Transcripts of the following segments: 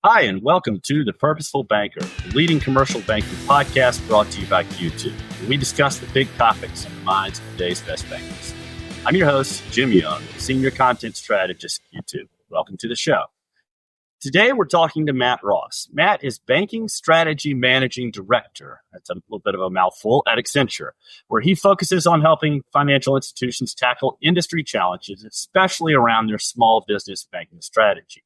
Hi, and welcome to the Purposeful Banker, the leading commercial banking podcast brought to you by Q2, where we discuss the big topics on the minds of today's best bankers. I'm your host, Jim Young, Senior Content Strategist at Q2. Welcome to the show. Today, we're talking to Matt Ross. Matt is Banking Strategy Managing Director, that's a little bit of a mouthful, at Accenture, where he focuses on helping financial institutions tackle industry challenges, especially around their small business banking strategy.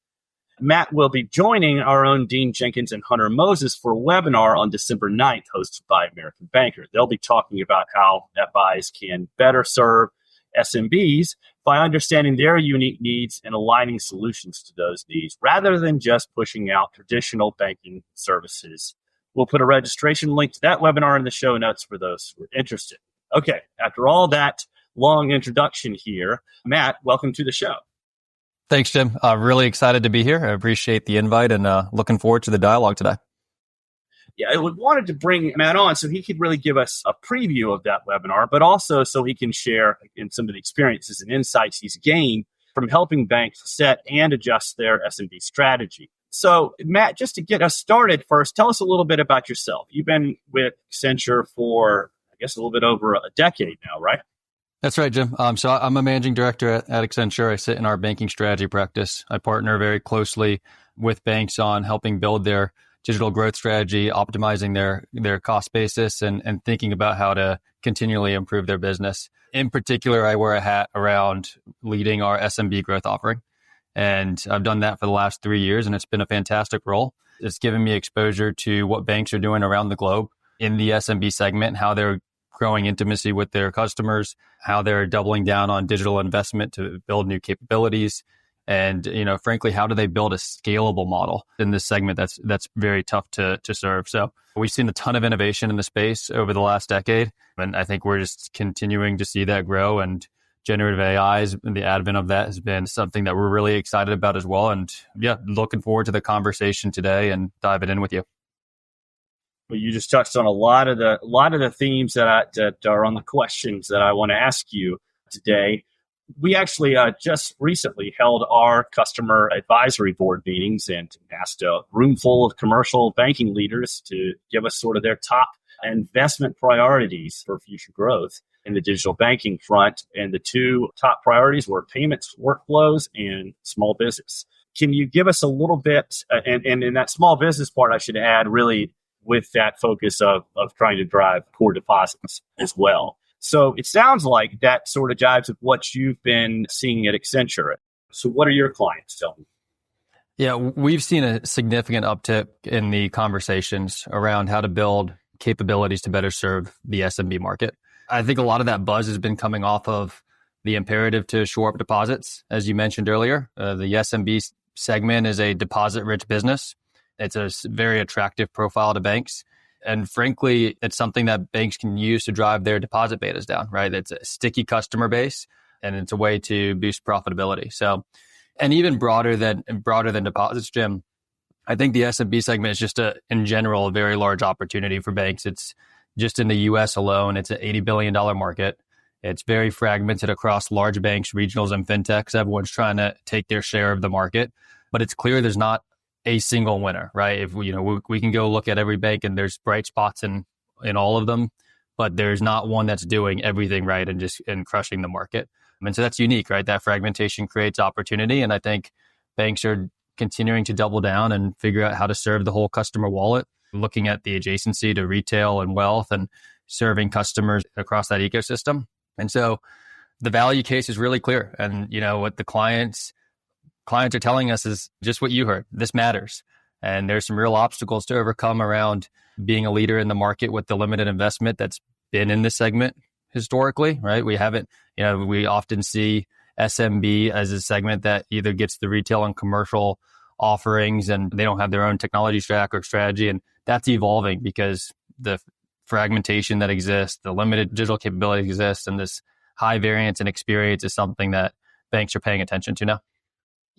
Matt will be joining our own Dean Jenkins and Hunter Moses for a webinar on December 9th, hosted by American Banker. They'll be talking about how FIs can better serve SMBs by understanding their unique needs and aligning solutions to those needs, rather than just pushing out traditional banking services. We'll put a registration link to that webinar in the show notes for those who are interested. Okay, after all that long introduction here, Matt, welcome to the show. Thanks, Jim. Really excited to be here. I appreciate the invite and looking forward to the dialogue today. Yeah, I wanted to bring Matt on so he could really give us a preview of that webinar, but also so he can share in some of the experiences and insights he's gained from helping banks set and adjust their SMB strategy. So, Matt, just to get us started first, tell us a little bit about yourself. You've been with Accenture for, I guess, a little bit over a decade now, right? That's right, Jim. So I'm a managing director at Accenture. I sit in our banking strategy practice. I partner very closely with banks on helping build their digital growth strategy, optimizing their cost basis, and thinking about how to continually improve their business. In particular, I wear a hat around leading our SMB growth offering. And I've done that for the last 3 years, and it's been a fantastic role. It's given me exposure to what banks are doing around the globe in the SMB segment, how they're growing intimacy with their customers, how they're doubling down on digital investment to build new capabilities. And, frankly, how do they build a scalable model in this segment that's very tough to serve? So we've seen a ton of innovation in the space over the last decade. And I think we're just continuing to see that grow. And generative AI, the advent of that has been something that we're really excited about as well. And yeah, looking forward to the conversation today and diving in with you. Well, you just touched on a lot of the themes that are on the questions that I want to ask you today. We actually just recently held our customer advisory board meetings and asked a room full of commercial banking leaders to give us sort of their top investment priorities for future growth in the digital banking front. And the two top priorities were payments workflows and small business. Can you give us a little bit, and in that small business part, I should add, really with that focus of trying to drive core deposits as well. So it sounds like that sort of jives with what you've been seeing at Accenture. So what are your clients telling you? Yeah, we've seen a significant uptick in the conversations around how to build capabilities to better serve the SMB market. I think a lot of that buzz has been coming off of the imperative to shore up deposits. As you mentioned earlier, the SMB segment is a deposit-rich business. It's a very attractive profile to banks. And frankly, it's something that banks can use to drive their deposit betas down, right? It's a sticky customer base, and it's a way to boost profitability. So, and even broader than deposits, Jim, I think the SMB segment is just in general, a very large opportunity for banks. It's just in the US alone, it's an $80 billion market. It's very fragmented across large banks, regionals, and fintechs. Everyone's trying to take their share of the market, but it's clear there's not a single winner, right? If we can go look at every bank and there's bright spots in all of them, but there's not one that's doing everything right and crushing the market. And so that's unique, right? That fragmentation creates opportunity. And I think banks are continuing to double down and figure out how to serve the whole customer wallet, looking at the adjacency to retail and wealth and serving customers across that ecosystem. And so the value case is really clear. And, what the clients are telling us is just what you heard. This matters. And there's some real obstacles to overcome around being a leader in the market with the limited investment that's been in this segment historically, right? We haven't, we often see SMB as a segment that either gets the retail and commercial offerings and they don't have their own technology stack or strategy. And that's evolving because the fragmentation that exists, the limited digital capability exists, and this high variance and experience is something that banks are paying attention to now.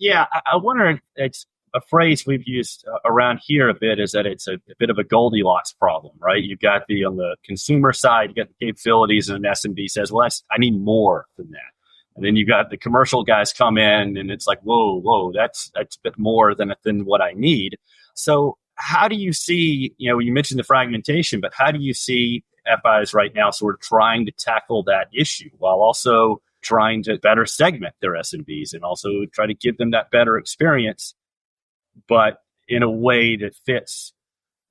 Yeah, I wonder, it's a phrase we've used around here a bit, is that it's a bit of a Goldilocks problem, right? You've got on the consumer side, you got the capabilities, and an SMB says, well, I need more than that. And then you got the commercial guys come in and it's like, whoa, that's a bit more than what I need. So how do you see, you mentioned the fragmentation, but how do you see FIs right now sort of trying to tackle that issue while also trying to better segment their SMBs and also try to give them that better experience, but in a way that fits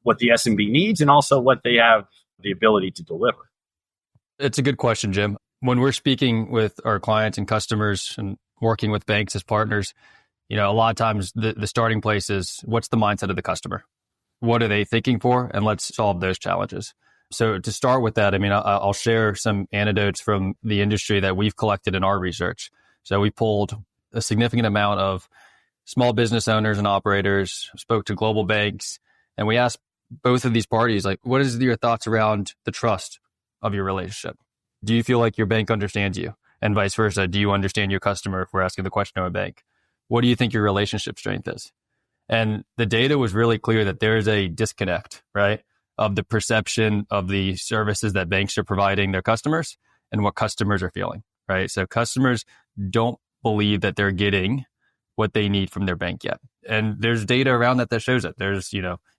what the SMB needs and also what they have the ability to deliver? It's a good question, Jim. When we're speaking with our clients and customers and working with banks as partners, a lot of times the starting place is what's the mindset of the customer? What are they thinking for? And let's solve those challenges. So to start with that, I'll share some anecdotes from the industry that we've collected in our research. So we pulled a significant amount of small business owners and operators, spoke to global banks, and we asked both of these parties, like, what is your thoughts around the trust of your relationship? Do you feel like your bank understands you? And vice versa, do you understand your customer if we're asking the question of a bank? What do you think your relationship strength is? And the data was really clear that there is a disconnect, right, of the perception of the services that banks are providing their customers and what customers are feeling, right? So customers don't believe that they're getting what they need from their bank yet. And there's data around that shows it. There's,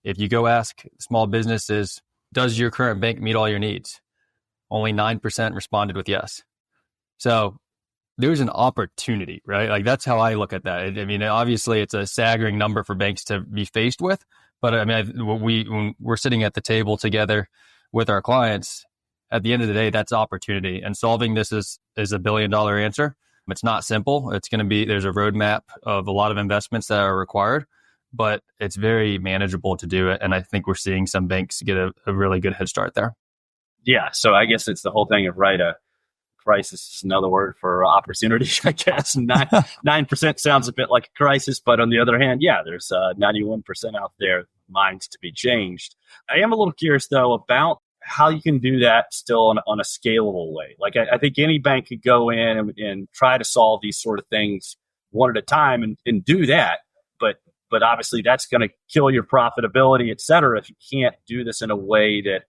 if you go ask small businesses, does your current bank meet all your needs? Only 9% responded with yes. So there's an opportunity, right? Like that's how I look at that. Obviously it's a staggering number for banks to be faced with, but when we're sitting at the table together with our clients, at the end of the day, that's opportunity. And solving this is a $1 billion answer. It's not simple. It's going to be, there's a roadmap of a lot of investments that are required, but it's very manageable to do it. And I think we're seeing some banks get a really good head start there. Yeah. So I guess it's the whole thing of, right, a crisis is another word for opportunity, I guess. 9% sounds a bit like a crisis, but on the other hand, yeah, there's 91% out there, minds to be changed. I am a little curious, though, about how you can do that still on a scalable way. Like I think any bank could go in and try to solve these sort of things one at a time and do that. But obviously that's going to kill your profitability, et cetera, if you can't do this in a way that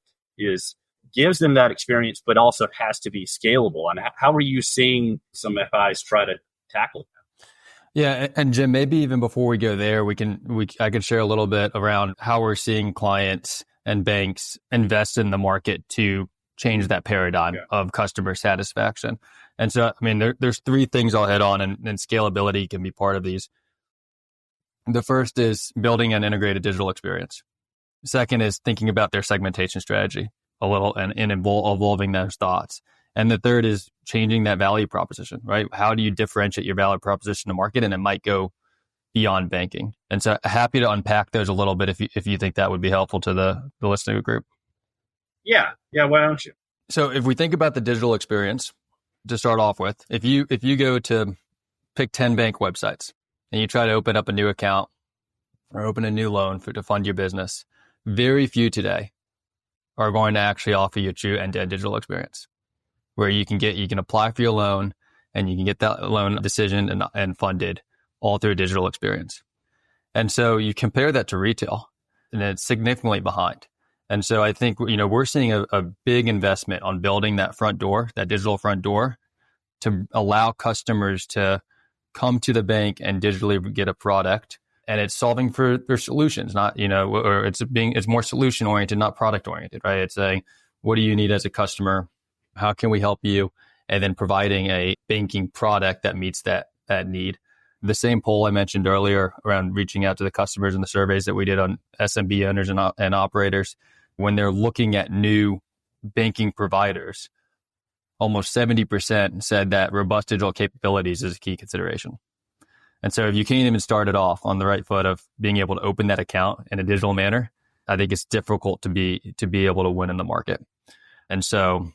gives them that experience, but also has to be scalable. And how are you seeing some FIs try to tackle that? Yeah, and Jim, maybe even before we go there, I could share a little bit around how we're seeing clients and banks invest in the market to change that paradigm of customer satisfaction. And so, there's three things I'll hit on, and scalability can be part of these. The first is building an integrated digital experience. Second is thinking about their segmentation strategy a little and evolving those thoughts. And the third is changing that value proposition, right? How do you differentiate your value proposition to market? And it might go beyond banking. And so happy to unpack those a little bit if you think that would be helpful to the listening group. Yeah. Why don't you? So if we think about the digital experience to start off with, if you go to pick 10 bank websites and you try to open up a new account or open a new loan to fund your business, very few today are going to actually offer you a true end-to-end digital experience where you can apply for your loan and you can get that loan decision and funded all through a digital experience. And so you compare that to retail and it's significantly behind. And so I think, we're seeing a big investment on building that front door, that digital front door, to allow customers to come to the bank and digitally get a product. And it's solving for their solutions, not, or it's more solution oriented, not product oriented, right? It's saying, what do you need as a customer? How can we help you? And then providing a banking product that meets that need. The same poll I mentioned earlier around reaching out to the customers and the surveys that we did on SMB owners and operators, when they're looking at new banking providers, almost 70% said that robust digital capabilities is a key consideration. And so if you can't even start it off on the right foot of being able to open that account in a digital manner, I think it's difficult to be able to win in the market. And so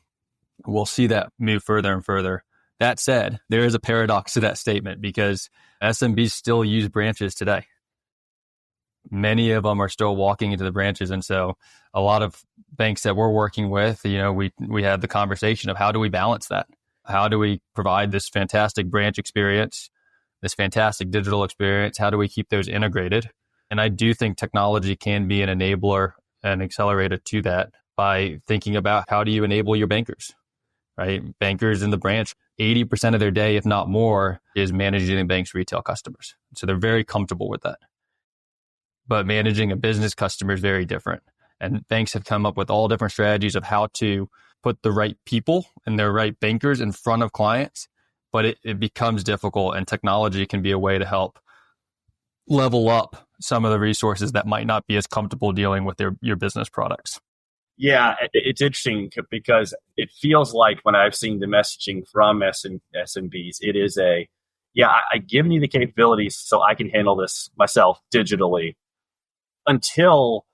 we'll see that move further and further. That said, there is a paradox to that statement because SMBs still use branches today. Many of them are still walking into the branches. And so a lot of banks that we're working with, we had the conversation of how do we balance that? How do we provide this fantastic branch experience, this fantastic digital experience? How do we keep those integrated? And I do think technology can be an enabler and accelerator to that by thinking about how do you enable your bankers? right? Bankers in the branch, 80% of their day, if not more, is managing the bank's retail customers. So they're very comfortable with that. But managing a business customer is very different. And banks have come up with all different strategies of how to put the right people and their right bankers in front of clients. But it becomes difficult, and technology can be a way to help level up some of the resources that might not be as comfortable dealing with your business products. Yeah, it's interesting because it feels like when I've seen the messaging from SMBs, it is I give you the capabilities so I can handle this myself digitally until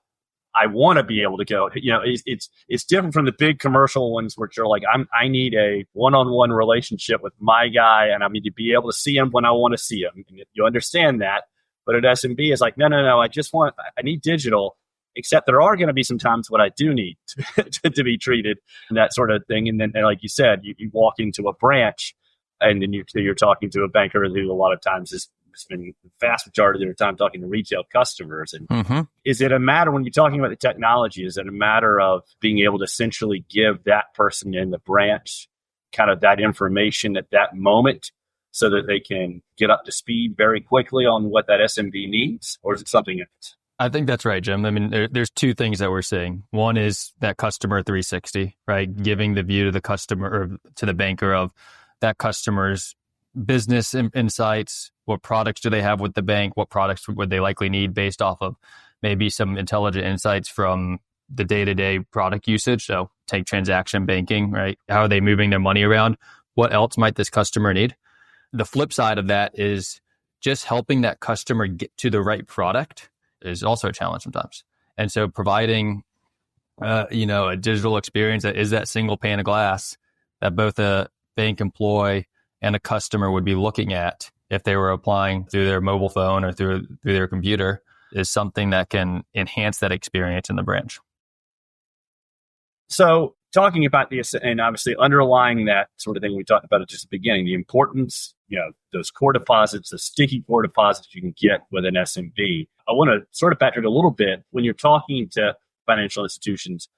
I want to be able to go. It's different from the big commercial ones, which are like, I need a one-on-one relationship with my guy, and I need to be able to see him when I want to see him. And you understand that, but at SMB, it's like, no, I need digital. Except there are going to be some times when I do need to be treated and that sort of thing. And then, like you said, you walk into a branch, and then you're talking to a banker who a lot of times is spending the vast majority of their time talking to retail customers. And Is it a matter, when you're talking about the technology, is it a matter of being able to essentially give that person in the branch kind of that information at that moment so that they can get up to speed very quickly on what that SMB needs? Or is it something else? I think that's right, Jim. I mean, there's two things that we're seeing. One is that customer 360, right? Giving the view to the customer or to the banker of that customer's business insights. What products do they have with the bank? What products would they likely need based off of maybe some intelligent insights from the day-to-day product usage? So take transaction banking, right? How are they moving their money around? What else might this customer need? The flip side of that is just helping that customer get to the right product is also a challenge sometimes. And so providing, a digital experience that is that single pane of glass that both a bank employee and a customer would be looking at if they were applying through their mobile phone or through their computer is something that can enhance that experience in the branch. So talking about this, and obviously underlying that sort of thing we talked about at just the beginning, the importance, those core deposits, the sticky core deposits you can get with an SMB. I want to sort of backtrack a little bit. When you're talking to financial institutions,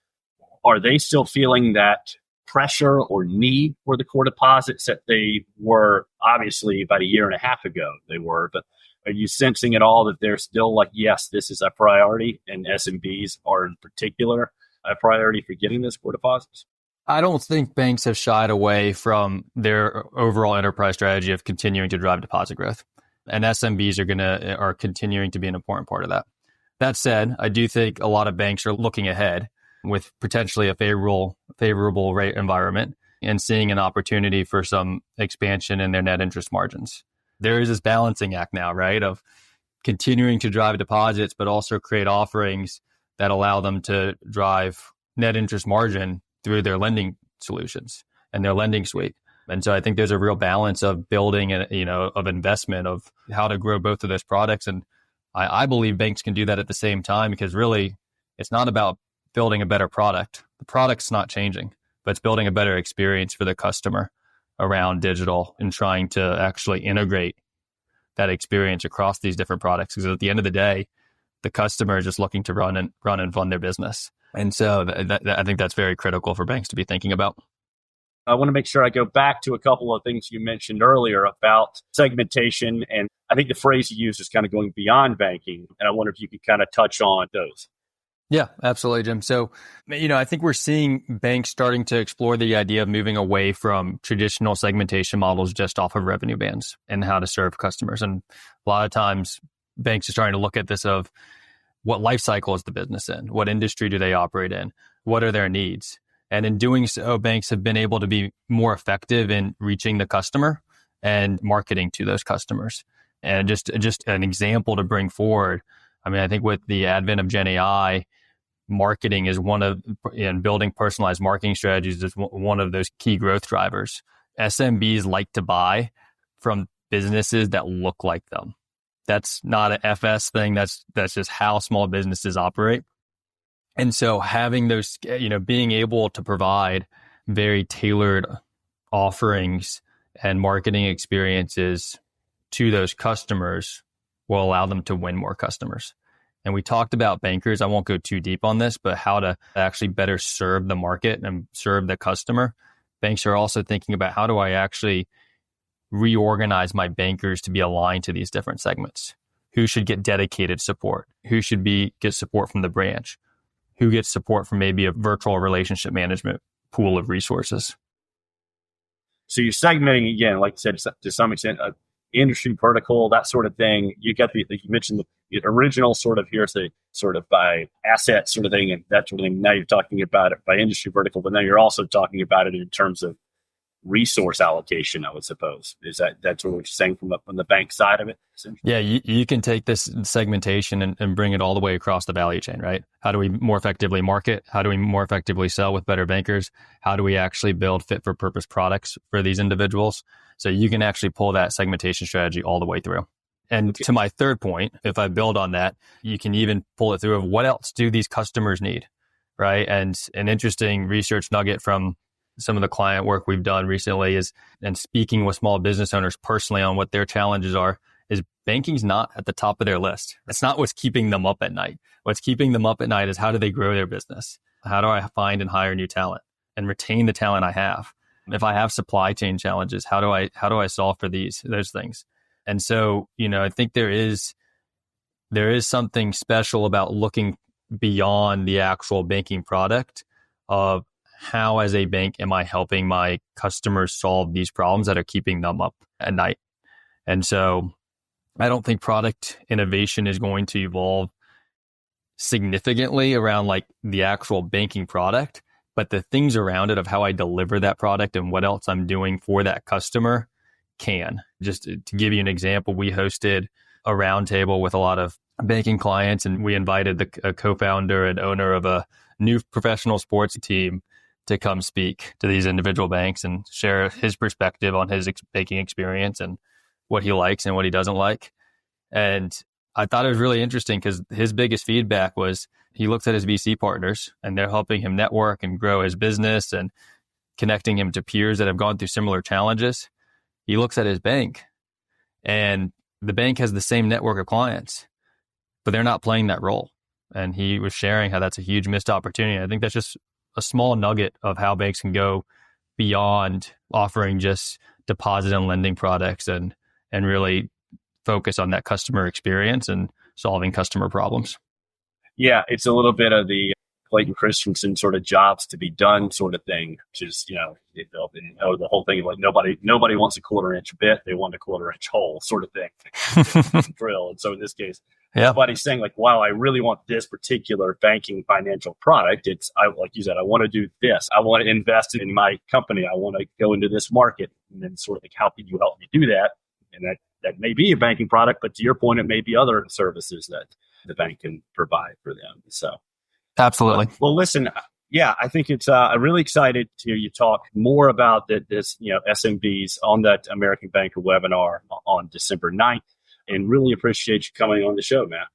are they still feeling that pressure or need for the core deposits that they were obviously about a year and a half ago? They were, but are you sensing at all that they're still like, yes, this is a priority, and SMBs are in particular a priority for getting those core deposits? I don't think banks have shied away from their overall enterprise strategy of continuing to drive deposit growth, and SMBs are continuing to be an important part of that. That said, I do think a lot of banks are looking ahead with potentially a favorable rate environment and seeing an opportunity for some expansion in their net interest margins. There is this balancing act now, right, of continuing to drive deposits, but also create offerings that allow them to drive net interest margin through their lending solutions and their lending suite. And so I think there's a real balance of building of investment of how to grow both of those products. And I believe banks can do that at the same time, because really it's not about building a better product. The product's not changing, but it's building a better experience for the customer around digital and trying to actually integrate that experience across these different products. Because at the end of the day, the customer is just looking to run and fund their business. And so I think that's very critical for banks to be thinking about. I want to make sure I go back to a couple of things you mentioned earlier about segmentation. And I think the phrase you used is kind of going beyond banking. And I wonder if you could kind of touch on those. Yeah, absolutely, Jim. So, I think we're seeing banks starting to explore the idea of moving away from traditional segmentation models just off of revenue bands and how to serve customers. And a lot of times banks are starting to look at this of what life cycle is the business in? What industry do they operate in? What are their needs? And in doing so, banks have been able to be more effective in reaching the customer and marketing to those customers. And just an example to bring forward, I think with the advent of Gen AI, marketing is building personalized marketing strategies is one of those key growth drivers. SMBs like to buy from businesses that look like them. That's not an FS thing. That's just how small businesses operate. And so having those, being able to provide very tailored offerings and marketing experiences to those customers will allow them to win more customers. And we talked about bankers. I won't go too deep on this, but how to actually better serve the market and serve the customer. banks are also thinking about how do I actually reorganize my bankers to be aligned to these different segments? Who should get dedicated support? Who should get support from the branch? Who gets support from maybe a virtual relationship management pool of resources? So you're segmenting again, like you said, to some extent, industry vertical, that sort of thing. You got you mentioned the original sort of here's the sort of by asset sort of thing and that sort of thing. Now you're talking about it by industry vertical, but now you're also talking about it in terms of resource allocation, I would suppose. Is that's what you're saying from the bank side of it? Yeah, you can take this segmentation and bring it all the way across the value chain, right? How do we more effectively market? How do we more effectively sell with better bankers? How do we actually build fit for purpose products for these individuals? So you can actually pull that segmentation strategy all the way through. And to my third point, if I build on that, you can even pull it through of what else do these customers need, right? And an interesting research nugget from some of the client work we've done recently is, and speaking with small business owners personally on what their challenges are, is banking's not at the top of their list. It's not what's keeping them up at night. What's keeping them up at night is how do they grow their business? How do I find and hire new talent and retain the talent I have? If I have supply chain challenges, how do I solve for those things? And so, I think there is something special about looking beyond the actual banking product of how as a bank am I helping my customers solve these problems that are keeping them up at night? And so I don't think product innovation is going to evolve significantly around like the actual banking product, but the things around it of how I deliver that product and what else I'm doing for that customer can. Just to give you an example, we hosted a roundtable with a lot of banking clients and we invited a co-founder and owner of a new professional sports team to come speak to these individual banks and share his perspective on his banking experience and what he likes and what he doesn't like. And I thought it was really interesting because his biggest feedback was he looks at his VC partners and they're helping him network and grow his business and connecting him to peers that have gone through similar challenges. He looks at his bank and the bank has the same network of clients, but they're not playing that role. And he was sharing how that's a huge missed opportunity. I think that's just a small nugget of how banks can go beyond offering just deposit and lending products and really focus on that customer experience and solving customer problems. Yeah, it's a little bit of the Clayton Christensen sort of jobs to be done sort of thing. Just, the whole thing like nobody wants a 1/4-inch bit. They want a 1/4-inch hole sort of thing. Drill. And so in this case, everybody's saying like, wow, I really want this particular banking financial product. Like you said, I want to do this. I want to invest in my company. I want to go into this market. And then sort of like, how can you help me do that? And that may be a banking product, but to your point, it may be other services that the bank can provide for them. So absolutely. Well, listen, I think it's I'm really excited to hear you talk more about this, SMBs on that American Banker webinar on December 9th, and really appreciate you coming on the show, Matt.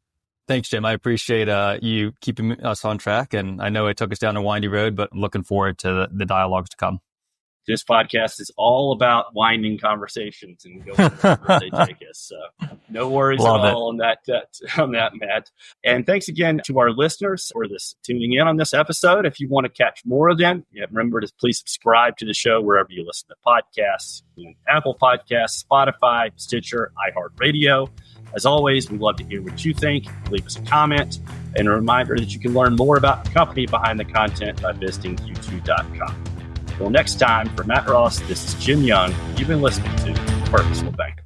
Thanks, Jim. I appreciate you keeping us on track, and I know it took us down a windy road, but looking forward to the dialogues to come. This podcast is all about winding conversations and going where they take us. So no worries at all on that, Matt. And thanks again to our listeners for tuning in on this episode. If you want to catch more of them, remember to please subscribe to the show wherever you listen to podcasts, Apple Podcasts, Spotify, Stitcher, iHeartRadio. As always, we'd love to hear what you think. Leave us a comment. And a reminder that you can learn more about the company behind the content by visiting q2.com. Until next time, for Matt Ross, this is Jim Young. You've been listening to Purposeful Banker.